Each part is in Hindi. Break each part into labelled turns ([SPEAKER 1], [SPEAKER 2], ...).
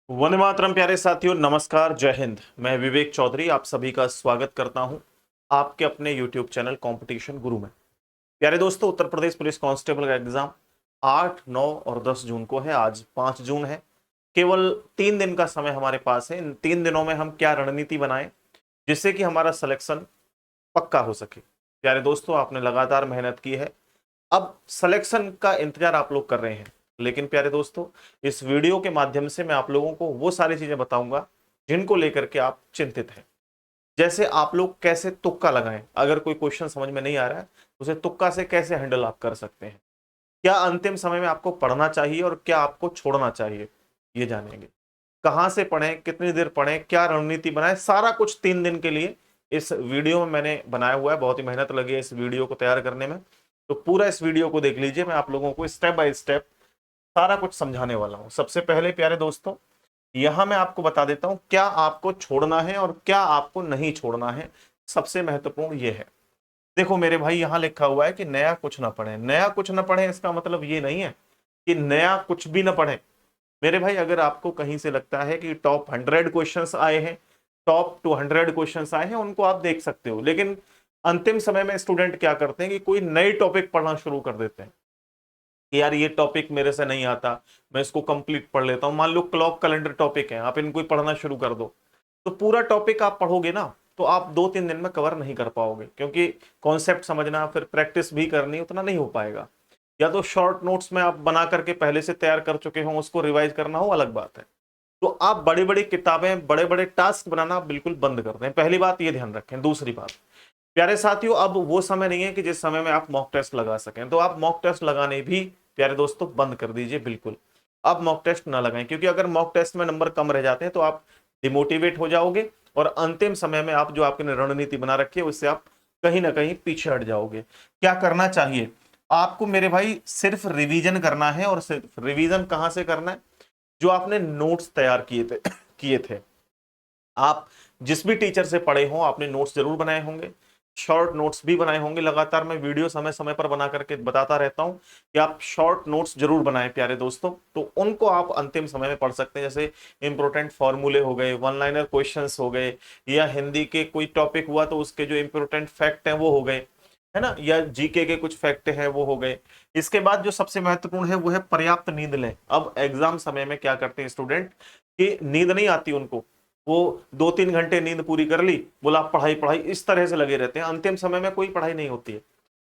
[SPEAKER 1] वंदे मातरम। प्यारे साथियों, नमस्कार, जय हिंद। मैं विवेक चौधरी आप सभी का स्वागत करता हूं आपके अपने YouTube चैनल कंपटीशन गुरु में। प्यारे दोस्तों, उत्तर प्रदेश पुलिस कांस्टेबल का एग्जाम 8, 9 और 10 जून को है। आज 5 जून है। केवल 3 दिन का समय हमारे पास है। इन 3 दिनों में हम क्या रणनीति बनाएं जिससे कि हमारा सिलेक्शन पक्का हो सके। प्यारे दोस्तों, आपने लगातार मेहनत की है, अब सिलेक्शन का इंतजार आप लोग कर रहे हैं। लेकिन प्यारे दोस्तों, इस वीडियो के माध्यम से मैं आप लोगों को वो सारी चीजें बताऊंगा जिनको लेकर के आप चिंतित हैं। जैसे आप लोग कैसे तुक्का लगाएं, अगर कोई क्वेश्चन समझ में नहीं आ रहा है उसे तुक्का से कैसे हैंडल आप कर सकते हैं, क्या अंतिम समय में आपको पढ़ना चाहिए और क्या आपको छोड़ना चाहिए, ये जानेंगे। कहां से पढ़ें, कितनी देर पढ़ें, क्या रणनीति बनाएं, सारा कुछ 3 दिन के लिए इस वीडियो में मैंने बनाया हुआ है। बहुत ही मेहनत लगी है इस वीडियो को तैयार करने में, तो पूरा इस वीडियो को देख लीजिए। मैं आप लोगों को स्टेप बाय स्टेप सारा कुछ समझाने वाला हूं। सबसे पहले प्यारे दोस्तों, यहां मैं आपको बता देता हूं क्या आपको छोड़ना है और क्या आपको नहीं छोड़ना है। सबसे महत्वपूर्ण यह है, देखो मेरे भाई, यहां लिखा हुआ है कि नया कुछ ना पढ़े। नया कुछ ना पढ़े इसका मतलब ये नहीं है कि नया कुछ भी ना पढ़े। मेरे भाई, अगर आपको कहीं से लगता है कि टॉप 100 क्वेश्चंस आए हैं, टॉप 200 क्वेश्चंस आए हैं, उनको आप देख सकते हो। लेकिन अंतिम समय में स्टूडेंट क्या करते हैं कि कोई नई टॉपिक पढ़ना शुरू कर देते हैं कि यार ये टॉपिक मेरे से नहीं आता, मैं इसको कंप्लीट पढ़ लेता हूं। मान लो क्लॉक कैलेंडर टॉपिक है, आप इनको ही पढ़ना शुरू कर दो, तो पूरा टॉपिक आप पढ़ोगे ना तो आप 2-3 दिन में कवर नहीं कर पाओगे, क्योंकि कॉन्सेप्ट समझना फिर प्रैक्टिस भी करनी उतना नहीं हो पाएगा। या तो शॉर्ट नोट्स में आप बना करके पहले से तैयार कर चुके हो, उसको रिवाइज करना हो, अलग बात है। तो आप बड़ी बड़ी किताबें, बड़े बड़े टास्क बनाना आप बिल्कुल बंद कर दें। पहली बात ये ध्यान रखें। दूसरी बात, प्यारे साथियों, अब वो समय नहीं है कि जिस समय में आप मॉक टेस्ट लगा सकें, तो आप मॉक टेस्ट लगाने भी प्यारे दोस्तों बंद कर दीजिए बिल्कुल। अब मॉक टेस्ट ना लगाएं, क्योंकि अगर मॉक टेस्ट में नंबर कम रह जाते हैं तो आप डिमोटिवेट हो जाओगे और अंतिम समय में आप जो आपने रणनीति बना रखी है उससे आप कहीं ना कहीं पीछे हट जाओगे। क्या करना चाहिए आपको मेरे भाई? सिर्फ रिवीजन करना है। और सिर्फ रिवीजन कहां से करना है? जो आपने नोट्स तैयार किए थे किए थे, आप जिस भी टीचर से पढ़े हो आपने नोट्स जरूर बनाए होंगे, शॉर्ट नोट्स भी बनाए होंगे। लगातार मैं वीडियो समय समय पर बना करके बताता रहता हूं कि आप शॉर्ट नोट्स जरूर बनाएं प्यारे दोस्तों, तो उनको आप अंतिम समय में पढ़ सकते हैं। जैसे इंपोर्टेंट फॉर्मूले हो गए, वन लाइनर क्वेश्चंस हो गए, या हिंदी के कोई टॉपिक हुआ तो उसके जो इंपोर्टेंट फैक्ट हैं वो हो गए, है ना, या जीके के कुछ फैक्ट हैं वो हो गए। इसके बाद जो सबसे महत्वपूर्ण है वो है पर्याप्त नींद लें। अब एग्जाम समय में क्या करते हैं स्टूडेंट कि नींद नहीं आती उनको, वो 2-3 घंटे नींद पूरी कर ली, बोला पढ़ाई पढ़ाई, इस तरह से लगे रहते हैं। अंतिम समय में कोई पढ़ाई नहीं होती है।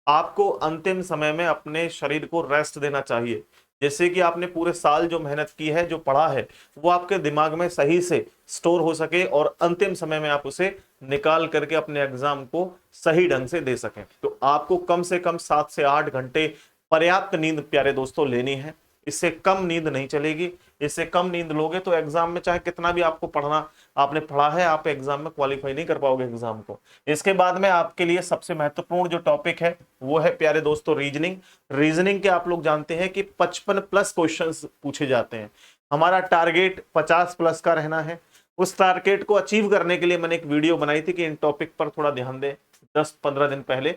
[SPEAKER 1] आपको अंतिम समय में अपने शरीर को रेस्ट देना चाहिए। जैसे कि आपने पूरे साल जो मेहनत की है, जो पढ़ा है, वो आपके दिमाग में सही से स्टोर हो सके और अंतिम समय में आप उसे निकाल करके अपने एग्जाम को सही ढंग से दे सकें। तो आपको कम से कम 7 से 8 घंटे पर्याप्त नींद प्यारे दोस्तों लेनी है। इससे कम नींद नहीं चलेगी। इससे कम नींद लोगे तो एग्जाम में चाहे कितना भी आपको पढ़ना आपने पढ़ा है, आप एग्जाम में क्वालिफाई नहीं कर पाओगे एग्जाम को। इसके बाद में आपके लिए सबसे महत्वपूर्ण जो टॉपिक है वो है प्यारे दोस्तों रीजनिंग। रीजनिंग के आप लोग जानते हैं कि 55+ क्वेश्चंस पूछे जाते हैं। हमारा टारगेट 50+ का रहना है। उस टारगेट को अचीव करने के लिए मैंने एक वीडियो बनाई थी कि इन टॉपिक पर थोड़ा ध्यान दें, 10-15 दिन पहले।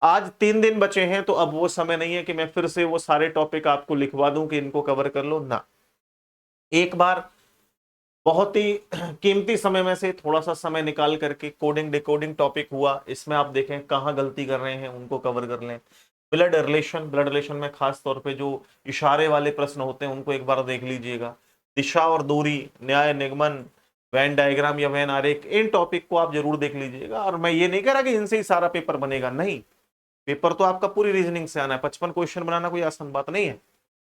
[SPEAKER 1] आज 3 दिन बचे हैं, तो अब वो समय नहीं है कि मैं फिर से वो सारे टॉपिक आपको लिखवा दूं कि इनको कवर कर लो ना। एक बार बहुत ही कीमती समय में से थोड़ा सा समय निकाल करके कोडिंग डिकोडिंग टॉपिक हुआ, इसमें आप देखें कहाँ गलती कर रहे हैं, उनको कवर कर लें। ब्लड रिलेशन में खास तौर पे जो इशारे वाले प्रश्न होते हैं उनको एक बार देख लीजिएगा। दिशा और दूरी, न्याय निगमन, वैन डायग्राम या वैन आरेख, इन टॉपिक को आप जरूर देख लीजिएगा। और मैं ये नहीं कह रहा कि इनसे ही सारा पेपर बनेगा, नहीं। पेपर तो आपका पूरी रीजनिंग से आना है। 55 क्वेश्चन बनाना कोई आसान बात नहीं है,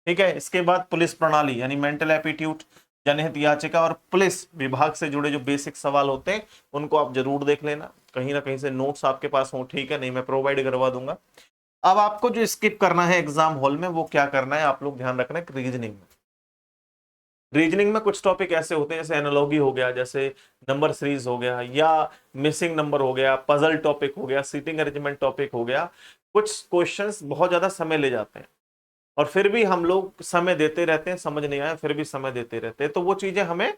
[SPEAKER 1] ठीक है। इसके बाद पुलिस प्रणाली यानी मेंटल एप्टीट्यूड, जनहित याचिका और पुलिस विभाग से जुड़े जो बेसिक सवाल होते हैं उनको आप जरूर देख लेना। कहीं ना कहीं से नोट्स आपके पास हो, ठीक है, नहीं मैं प्रोवाइड करवा दूंगा। अब आपको जो स्किप करना है एग्जाम हॉल में वो क्या करना है, आप लोग ध्यान रखना है रीजनिंग में। रीजनिंग में कुछ टॉपिक ऐसे होते हैं जैसे एनालॉगी हो गया, जैसे नंबर सीरीज हो गया, या मिसिंग नंबर हो गया, पजल टॉपिक हो गया, सीटिंग अरेंजमेंट टॉपिक हो गया। कुछ क्वेश्चंस बहुत ज्यादा समय ले जाते हैं और फिर भी हम लोग समय देते रहते हैं, समझ नहीं आया फिर भी समय देते रहते हैं। तो वो चीजें हमें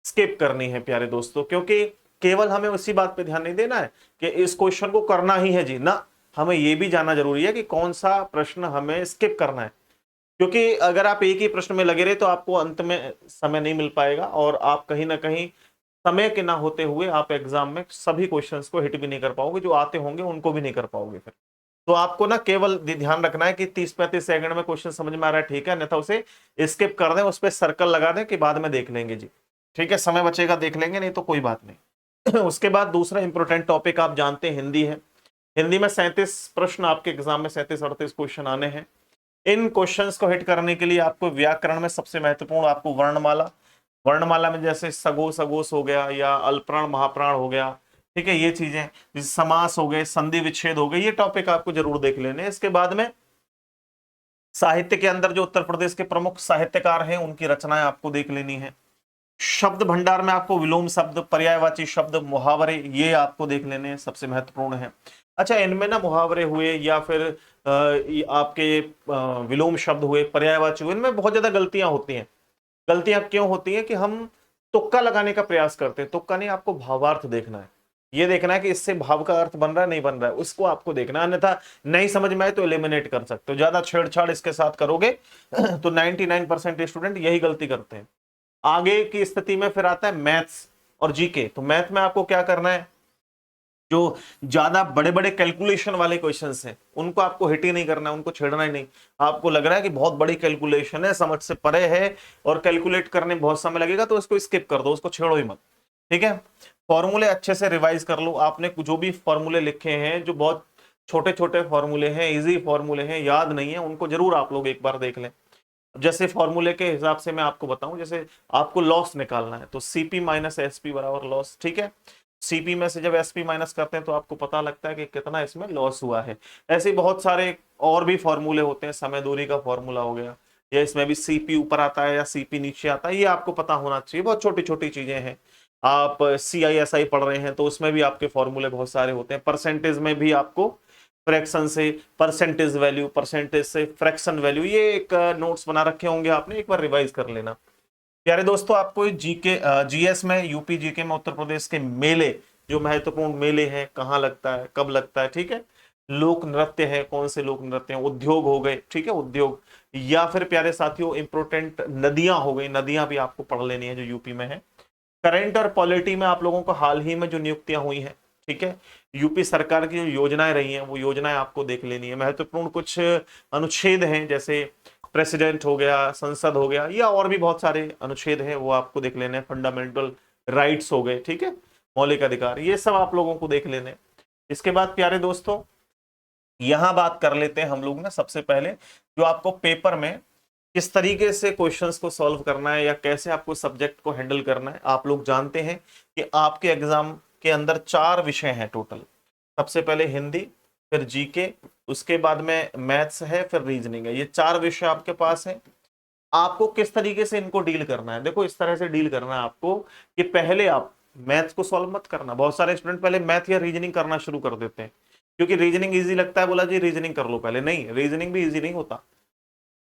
[SPEAKER 1] स्किप करनी है प्यारे दोस्तों, क्योंकि केवल हमें उसी बात पे ध्यान नहीं देना है कि इस क्वेश्चन को करना ही है जी ना, हमें ये भी जानना जरूरी है कि कौन सा प्रश्न हमें स्किप करना है। क्योंकि अगर आप एक ही प्रश्न में लगे रहे तो आपको अंत में समय नहीं मिल पाएगा और आप कहीं ना कहीं समय के ना होते हुए आप एग्जाम में सभी क्वेश्चंस को हिट भी नहीं कर पाओगे, जो आते होंगे उनको भी नहीं कर पाओगे फिर। तो आपको ना केवल ध्यान रखना है कि 30-35 सेकंड में क्वेश्चन समझ में आ रहा है, ठीक है, अन्यथा उसे स्किप कर दें, उस पर सर्कल लगा दें कि बाद में देख लेंगे जी, ठीक है, समय बचेगा देख लेंगे, नहीं तो कोई बात नहीं। उसके बाद दूसरा इंपॉर्टेंट टॉपिक आप जानते हैं हिंदी है। हिंदी में 37 प्रश्न आपके एग्जाम में 37-38 क्वेश्चन आने हैं। इन क्वेश्चंस को हिट करने के लिए आपको व्याकरण में सबसे महत्वपूर्ण आपको वर्णमाला, वर्णमाला में जैसे सगो सगोस हो गया या अल्पप्राण महाप्राण हो गया, ठीक है, ये चीजें जैसे समास हो गए, संधि विच्छेद हो गए, ये टॉपिक आपको जरूर देख लेने हैं। इसके बाद में साहित्य के अंदर जो उत्तर प्रदेश के प्रमुख साहित्यकार हैं उनकी रचनाएं आपको देख लेनी है। शब्द भंडार में आपको विलोम शब्द, पर्यायवाची शब्द, मुहावरे, ये आपको देख लेने हैं, सबसे महत्वपूर्ण है। अच्छा, इनमें ना मुहावरे हुए या फिर आपके विलोम शब्द हुए, पर्यायवाची हुए, इनमें बहुत ज्यादा गलतियां होती हैं। गलतियां क्यों होती हैं कि हम तुक्का लगाने का प्रयास करते हैं। तुक्का नहीं, आपको भावार्थ देखना है, ये देखना है कि इससे भाव का अर्थ बन रहा है नहीं बन रहा है, उसको आपको देखना है, अन्यथा नहीं समझ में आए तो एलिमिनेट कर सकते हो। ज्यादा छेड़छाड़ इसके साथ करोगे तो 99% स्टूडेंट यही गलती करते हैं। आगे की स्थिति में फिर आता है मैथ्स और जीके। तो मैथ में आपको क्या करना है, जो ज्यादा बड़े बड़े कैलकुलेशन वाले क्वेश्चंस हैं उनको आपको हिट ही नहीं करना है, उनको छेड़ना ही नहीं। आपको लग रहा है कि बहुत बड़ी कैलकुलेशन है, समझ से परे है और कैलकुलेट करने में बहुत समय लगेगा, तो उसको स्किप कर दो, उसको छेड़ो ही मत, ठीक है। फॉर्मूले अच्छे से रिवाइज कर लो। आपने जो भी फॉर्मूले लिखे हैं, जो बहुत छोटे छोटे फॉर्मूले हैं, इजी फॉर्मूले हैं, याद नहीं है, उनको जरूर आप लोग एक बार देख लें। जैसे फॉर्मूले के हिसाब से मैं आपको बताऊं, जैसे आपको लॉस निकालना है तो सीपी माइनस एसपी बराबर लॉस, ठीक है। सीपी में से जब एसपी माइनस करते हैं तो आपको पता लगता है कि कितना इसमें लॉस हुआ है। ऐसे बहुत सारे और भी फॉर्मूले होते हैं, समय दूरी का फॉर्मूला हो गया, या इसमें भी सीपी ऊपर आता है या सीपी नीचे आता है, ये आपको पता होना चाहिए। बहुत छोटी छोटी चीजें हैं। आप CISI पढ़ रहे हैं तो उसमें भी आपके फॉर्मूले बहुत सारे होते हैं। परसेंटेज में भी आपको फ्रैक्शन से परसेंटेज वैल्यू, परसेंटेज से फ्रैक्शन वैल्यू, ये एक नोट्स बना रखे होंगे आपने, एक बार रिवाइज कर लेना। प्यारे दोस्तों, आपको जीके जीएस में, यूपी जीके में उत्तर प्रदेश के मेले, जो महत्वपूर्ण मेले हैं, कहाँ लगता है, कब लगता है, ठीक है, लोक नृत्य है, कौन से लोक नृत्य हैं, उद्योग हो गए, ठीक है, उद्योग, या फिर प्यारे साथियों इंपोर्टेंट नदियां हो गई, नदियां भी आपको पढ़ लेनी है जो यूपी में है। करंट और पॉलिटी में आप लोगों को हाल ही में जो नियुक्तियां हुई हैं, ठीक है, यूपी सरकार की जो योजनाएं रही हैं वो योजनाएं आपको देख लेनी है। महत्वपूर्ण कुछ अनुच्छेद हैं, जैसे प्रेसिडेंट हो गया, संसद हो गया, या और भी बहुत सारे अनुच्छेद हैं, वो आपको देख लेने हैं। फंडामेंटल राइट्स हो गए, ठीक है, मौलिक अधिकार, ये सब आप लोगों को देख लेने। इसके बाद प्यारे दोस्तों यहां बात कर लेते हैं हम लोग ना, सबसे पहले जो आपको पेपर में किस तरीके से क्वेश्चंस को सॉल्व करना है या कैसे आपको सब्जेक्ट को हैंडल करना है। आप लोग जानते हैं कि आपके एग्जाम के अंदर 4 विषय हैं टोटल। सबसे पहले हिंदी, फिर जीके, उसके बाद में मैथ्स है, फिर रीजनिंग है। ये 4 विषय आपके पास है। आपको किस तरीके से इनको डील करना है, देखो इस तरह से डील करना है आपको कि पहले आप मैथ्स को सॉल्व मत करना। बहुत सारे स्टूडेंट पहले मैथ या रीजनिंग करना शुरू कर देते हैं, क्योंकि रीजनिंग इजी लगता है, बोला जी रीजनिंग कर लो पहले। नहीं, रीजनिंग भी इजी नहीं होता।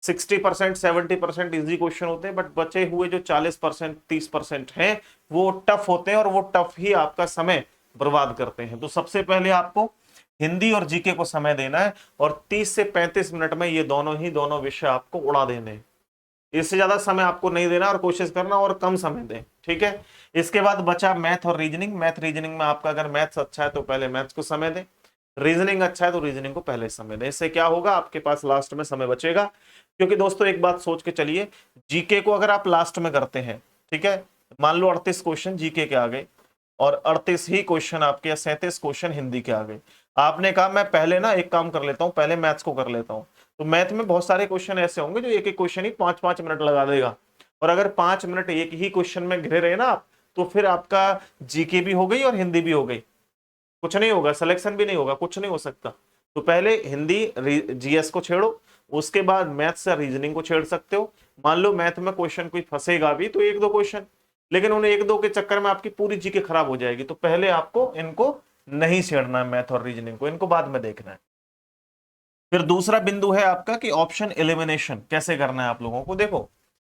[SPEAKER 1] 60% 70% इजी क्वेश्चन होते हैं, बट बचे हुए जो 40% 30% हैं वो टफ होते हैं, और वो टफ ही आपका समय बर्बाद करते हैं। तो सबसे पहले आपको हिंदी और जीके को समय देना है, और 30 से 35 मिनट में ये दोनों विषय आपको उड़ा देने हैं। इससे ज्यादा समय आपको नहीं देना, और कोशिश करना और कम समय दें, ठीक है। इसके बाद बचा मैथ और रीजनिंग। मैथ रीजनिंग में आपका अगर मैथ्स अच्छा है तो पहले मैथ्स को समय दें, रीजनिंग अच्छा है तो रीजनिंग को पहले समय दें। इससे क्या होगा, आपके पास लास्ट में समय बचेगा। क्योंकि दोस्तों एक बात सोच के चलिए, जीके को अगर आप लास्ट में करते हैं, ठीक है, मान लो 38 क्वेश्चन जीके के आ गए और 38 ही क्वेश्चन आपके, या 37 क्वेश्चन हिंदी के आ गए। आपने कहा मैं पहले ना एक काम कर लेता हूं, पहले मैथ्स को कर लेता हूं। तो मैथ में बहुत सारे क्वेश्चन ऐसे होंगे जो एक एक क्वेश्चन ही 5-5 मिनट लगा देगा, और अगर 5 मिनट एक ही क्वेश्चन में घिरे रहे ना आप, तो फिर आपका जीके भी हो गई और हिंदी भी हो गई, कुछ नहीं होगा, सिलेक्शन भी नहीं होगा, कुछ नहीं हो सकता। तो पहले हिंदी जीएस को छेड़ो, उसके बाद मैथ्स या रीजनिंग को छेड़ सकते हो। मान लो मैथ में क्वेश्चन कोई फंसेगा भी तो 1-2 क्वेश्चन, लेकिन उन्हें 1-2 के चक्कर में आपकी पूरी जीके खराब हो जाएगी। तो पहले आपको इनको नहीं छेड़ना है, मैथ और रीजनिंग को, इनको बाद में देखना है। फिर दूसरा बिंदु है आपका कि ऑप्शन एलिमिनेशन कैसे करना है आप लोगों को। देखो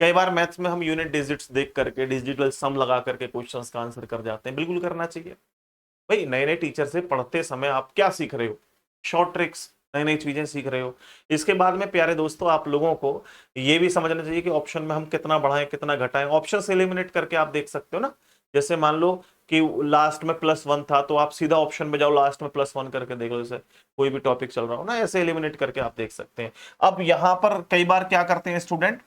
[SPEAKER 1] कई बार मैथ्स में हम यूनिट डिजिट्स देख करके, डिजिटल सम लगा करके क्वेश्चंस का आंसर कर जाते हैं, बिल्कुल करना चाहिए भाई। नए नए टीचर से पढ़ते समय आप क्या सीख रहे हो, शॉर्ट ट्रिक्स नई नई चीजें सीख रहे हो। इसके बाद में प्यारे दोस्तों आप लोगों को ये भी समझना चाहिए कि ऑप्शन में हम कितना बढ़ाएं कितना घटाएं। ऑप्शन से एलिमिनेट करके आप देख सकते हो ना, जैसे मान लो कि लास्ट में +1 था तो आप सीधा ऑप्शन में जाओ, लास्ट में +1 करके देख लो, जैसे कोई भी टॉपिक चल रहा हो ना, ऐसे एलिमिनेट करके आप देख सकते हैं। अब यहां पर कई बार क्या करते हैं स्टूडेंट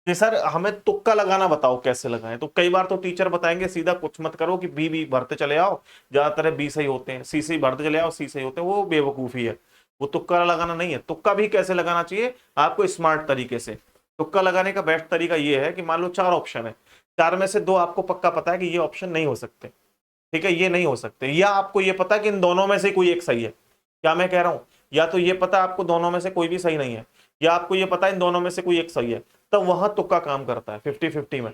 [SPEAKER 1] कि सर हमें तुक्का लगाना बताओ कैसे लगाएं, तो कई बार तो टीचर बताएंगे सीधा कुछ मत करो कि बी भरते चले आओ, ज्यादातर बी सही होते हैं, सी भरते चले आओ, सी सही होते हैं, वो बेवकूफी है, वो तुक्का लगाना नहीं है। तुक्का भी कैसे लगाना चाहिए आपको, स्मार्ट तरीके से। तुक्का लगाने का बेस्ट तरीका ये है कि मान लो 4 ऑप्शन है, 4 में से 2 आपको पक्का पता है कि ये ऑप्शन नहीं हो सकते, ठीक है, ये नहीं हो सकते, या आपको ये पता है कि इन दोनों में से कोई एक सही है। क्या मैं कह रहा हूं, या तो ये पता है आपको दोनों में से कोई भी सही नहीं है, या आपको ये पता है इन दोनों में से कोई एक सही है, तब वहां तुक्का काम करता है 50-50 में।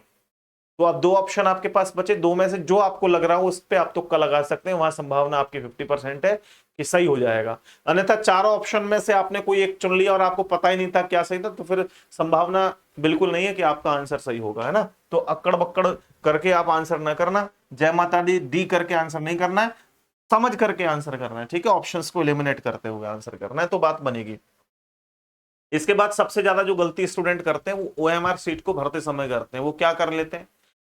[SPEAKER 1] तो अब 2 ऑप्शन आपके पास बचे, 2 में से जो आपको लग रहा हो उस पर आप तुक्का लगा सकते हैं, वहां संभावना आपकी 50% है कि सही हो जाएगा। अन्यथा 4 ऑप्शन में से आपने कोई एक चुन लिया और आपको पता ही नहीं था क्या सही था, तो फिर संभावना बिल्कुल नहीं है कि आपका आंसर सही होगा, है ना। तो अक्कड़ बक्कड़ करके आप आंसर ना करना, जय माता दी करके आंसर नहीं करना है, समझ करके आंसर करना है, ठीक है, ऑप्शंस को एलिमिनेट करते हुए आंसर करना है, तो बात बनेगी। इसके बाद सबसे ज्यादा जो गलती स्टूडेंट करते हैं वो ओएमआर सीट को भरते समय करते हैं। वो क्या कर लेते हैं,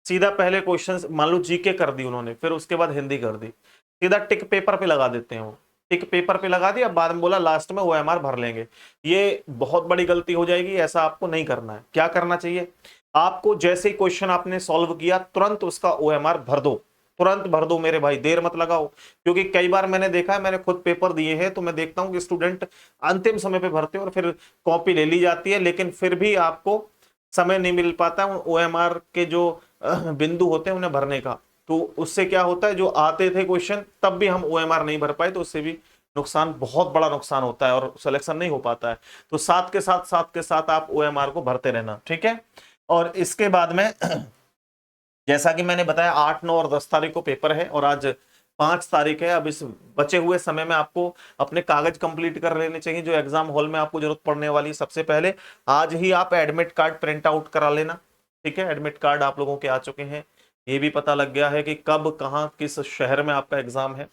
[SPEAKER 1] सीधा पहले क्वेश्चन मान लो जीके कर दी उन्होंने, फिर उसके बाद हिंदी कर दी, सीधा टिक पेपर पे लगा देते हैं। वो टिक पेपर पे लगा दिया, बाद में बोला लास्ट में ओएमआर भर लेंगे। ये बहुत बड़ी गलती हो जाएगी, ऐसा आपको नहीं करना है। क्या करना चाहिए आपको, जैसे ही क्वेश्चन आपने सॉल्व किया तुरंत उसका ओएमआर भर दो, तुरंत भर दो मेरे भाई, देर मत लगाओ। क्योंकि कई बार मैंने देखा है, मैंने खुद पेपर दिए हैं, तो मैं देखता हूं कि स्टूडेंट अंतिम समय पे भरते हैं और फिर कॉपी ले ली जाती है, लेकिन फिर भी आपको समय नहीं मिल पाता ओएमआर के जो बिंदु होते हैं उन्हें भरने का। तो उससे क्या होता है, जो आते थे क्वेश्चन तब भी हम ओएमआर नहीं भर पाए, तो उससे भी नुकसान, बहुत बड़ा नुकसान होता है और सिलेक्शन नहीं हो पाता है। तो साथ के साथ आप ओएमआर को भरते रहना, ठीक है। और इसके बाद में जैसा कि मैंने बताया 8, 9 और 10 तारीख को पेपर है और आज 5 तारीख है। अब इस बचे हुए समय में आपको अपने कागज कंप्लीट कर लेने चाहिए जो एग्जाम हॉल में आपको जरूरत पड़ने वाली है। सबसे पहले आज ही आप एडमिट कार्ड प्रिंट आउट करा लेना, ठीक है। एडमिट कार्ड आप लोगों के आ चुके हैं, ये भी पता लग गया है कि कब कहां किस शहर में आपका एग्जाम है।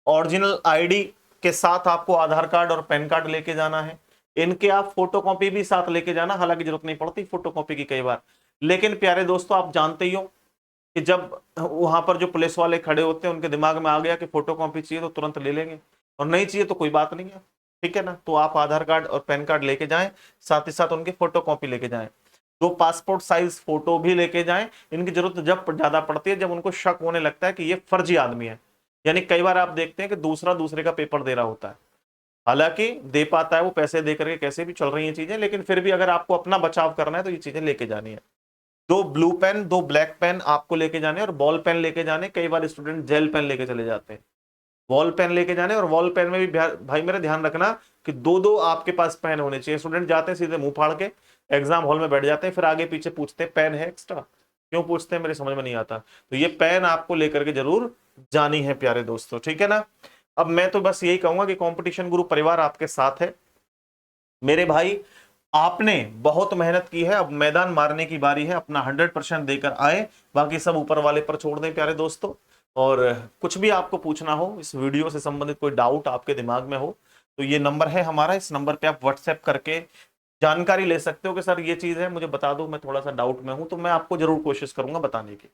[SPEAKER 1] ओरिजिनल आईडी के साथ आपको आधार कार्ड और पैन कार्ड लेके जाना है। इनके आप फोटोकॉपी भी साथ लेके जाना, हालांकि जरूरत नहीं पड़ती फोटोकॉपी की कई बार, लेकिन प्यारे दोस्तों आप जानते ही हो कि जब वहां पर जो पुलिस वाले खड़े होते हैं उनके दिमाग में आ गया कि फोटोकॉपी चाहिए तो तुरंत ले लेंगे, और नहीं चाहिए तो कोई बात नहीं है, ठीक है ना। तो आप आधार कार्ड और पैन कार्ड लेके जाएं, साथ ही साथ उनकी फोटोकॉपी लेके जाएं, 2 पासपोर्ट साइज फोटो भी लेके जाएं। इनकी जरूरत जब ज्यादा पड़ती है, जब उनको शक होने लगता है कि ये फर्जी आदमी है। यानी कई बार आप देखते हैं कि दूसरा दूसरे का पेपर दे रहा होता है, हालांकि दे पाता है वो पैसे दे करके, कैसे भी चल रही हैं चीजें, लेकिन फिर भी अगर आपको अपना बचाव करना है तो ये चीजें लेके जानी है। 2 ब्लू पेन 2 ब्लैक पेन आपको लेके जाने, और बॉल पेन लेके जाने। कई बार स्टूडेंट जेल पेन लेके चले जाते हैं, बॉल पेन लेके जाने, और बॉल पेन में भी भाई मेरा ध्यान रखना कि 2-2 आपके पास पेन होने चाहिए। स्टूडेंट जाते हैं सीधे मुंह फाड़ के एग्जाम हॉल में बैठ जाते हैं, फिर आगे पीछे पूछते हैं पेन है एक्स्ट्रा, क्यों पूछते हैं मेरे समझ में नहीं आता। तो ये पेन आपको लेकर के जरूर जानी है प्यारे दोस्तों, ठीक है ना। अब मैं तो बस यही कहूंगा कि कंपटीशन गुरु परिवार आपके साथ है मेरे भाई। आपने बहुत मेहनत की है, अब मैदान मारने की बारी है, अपना 100% देकर आए, बाकी सब ऊपर वाले पर छोड़ दें प्यारे दोस्तों। और कुछ भी आपको पूछना हो, इस वीडियो से संबंधित कोई डाउट आपके दिमाग में हो, तो ये नंबर है हमारा, इस नंबर पे आप व्हाट्सएप करके जानकारी ले सकते हो कि सर ये चीज है मुझे बता दो, मैं थोड़ा सा डाउट में हूं, तो मैं आपको जरूर कोशिश करूंगा बताने की।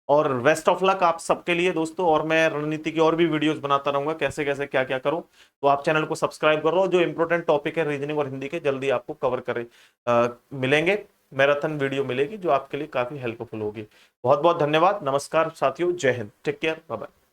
[SPEAKER 1] और बेस्ट ऑफ लक आप सबके लिए दोस्तों, और मैं रणनीति की और भी वीडियोस बनाता रहूंगा, कैसे कैसे क्या क्या करूं। तो आप चैनल को सब्सक्राइब करो, जो इंपॉर्टेंट टॉपिक है रीजनिंग और हिंदी के जल्दी आपको कवर करे मिलेंगे, मैराथन वीडियो मिलेगी जो आपके लिए काफी हेल्पफुल होगी। बहुत बहुत धन्यवाद, नमस्कार साथियों, जय Hind, take care, bye bye.